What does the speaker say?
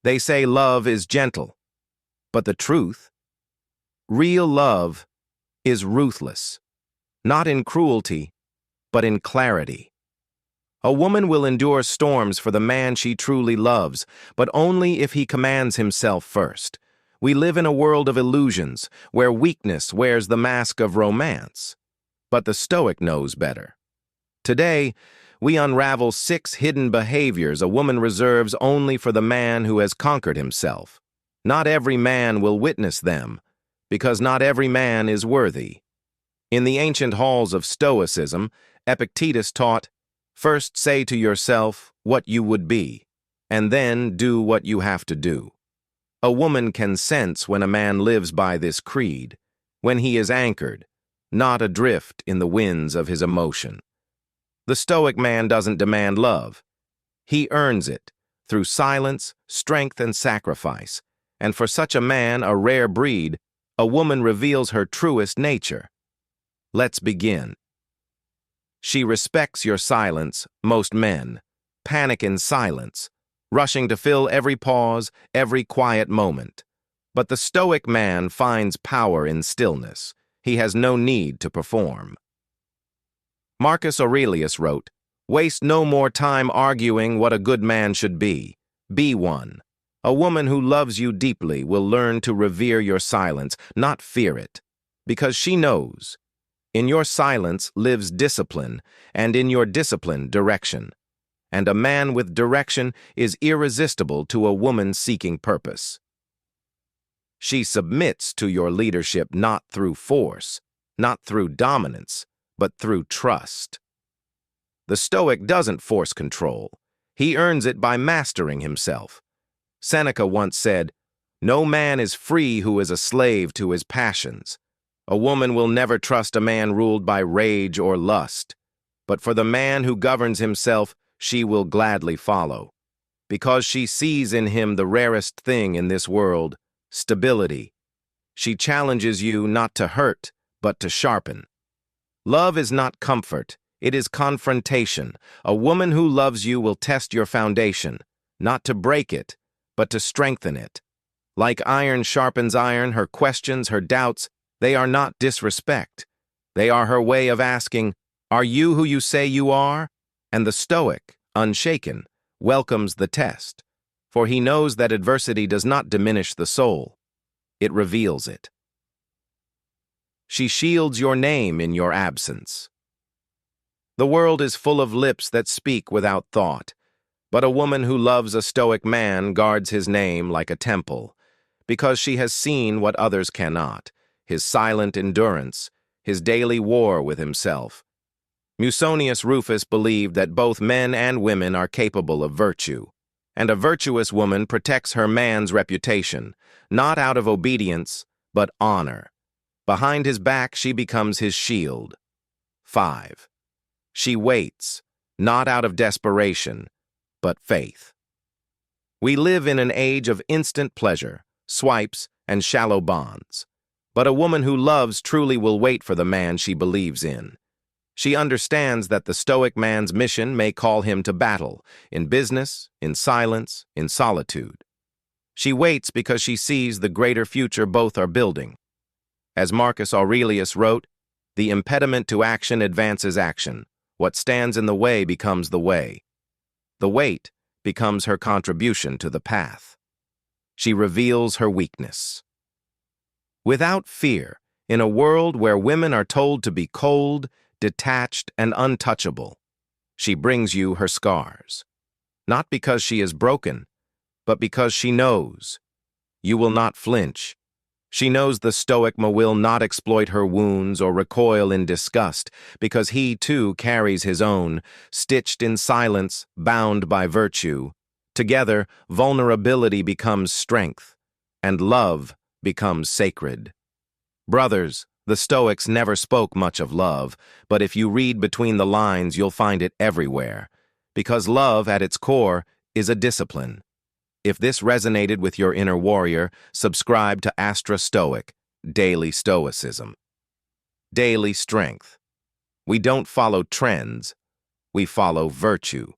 They say love is gentle, but the truth, real love, is ruthless, not in cruelty, but in clarity. A woman will endure storms for the man she truly loves, but only if he commands himself first. We live in a world of illusions, where weakness wears the mask of romance. But the Stoic knows better. Today, we unravel 6 hidden behaviors a woman reserves only for the man who has conquered himself. Not every man will witness them, because not every man is worthy. In the ancient halls of Stoicism, Epictetus taught, "First say to yourself what you would be, and then do what you have to do." A woman can sense when a man lives by this creed, when he is anchored, not adrift in the winds of his emotion. The Stoic man doesn't demand love. He earns it through silence, strength, and sacrifice. And for such a man, a rare breed, a woman reveals her truest nature. Let's begin. She respects your silence. Most men panic in silence, rushing to fill every pause, every quiet moment. But the Stoic man finds power in stillness. He has no need to perform. Marcus Aurelius wrote, "Waste no more time arguing what a good man should be. Be one. A woman who loves you deeply will learn to revere your silence, not fear it, because she knows. In your silence lives discipline, and in your discipline, direction. And a man with direction is irresistible to a woman seeking purpose. She submits to your leadership not through force, not through dominance, but through trust." The Stoic doesn't force control. He earns it by mastering himself. Seneca once said, "No man is free who is a slave to his passions." A woman will never trust a man ruled by rage or lust, but for the man who governs himself, she will gladly follow, because she sees in him the rarest thing in this world, stability. She challenges you not to hurt, but to sharpen. Love is not comfort, it is confrontation. A woman who loves you will test your foundation, not to break it, but to strengthen it. Like iron sharpens iron, her questions, her doubts, they are not disrespect. They are her way of asking, "Are you who you say you are?" And the Stoic, unshaken, welcomes the test, for he knows that adversity does not diminish the soul. It reveals it. She shields your name in your absence. The world is full of lips that speak without thought, but a woman who loves a Stoic man guards his name like a temple, because she has seen what others cannot, his silent endurance, his daily war with himself. Musonius Rufus believed that both men and women are capable of virtue, and a virtuous woman protects her man's reputation, not out of obedience, but honor. Behind his back, she becomes his shield. 5. She waits, not out of desperation, but faith. We live in an age of instant pleasure, swipes, and shallow bonds. But a woman who loves truly will wait for the man she believes in. She understands that the Stoic man's mission may call him to battle, in business, in silence, in solitude. She waits because she sees the greater future both are building. As Marcus Aurelius wrote, "The impediment to action advances action. What stands in the way becomes the way." The wait becomes her contribution to the path. She reveals her weakness. Without fear, in a world where women are told to be cold, detached, and untouchable, she brings you her scars. Not because she is broken, but because she knows. You will not flinch. She knows the Stoic will not exploit her wounds or recoil in disgust, because he too carries his own, stitched in silence, bound by virtue. Together, vulnerability becomes strength, and love becomes sacred. Brothers, the Stoics never spoke much of love, but if you read between the lines, you'll find it everywhere, because love, at its core, is a discipline. If this resonated with your inner warrior, subscribe to Astra Stoic, Daily Stoicism. Daily strength. We don't follow trends, we follow virtue.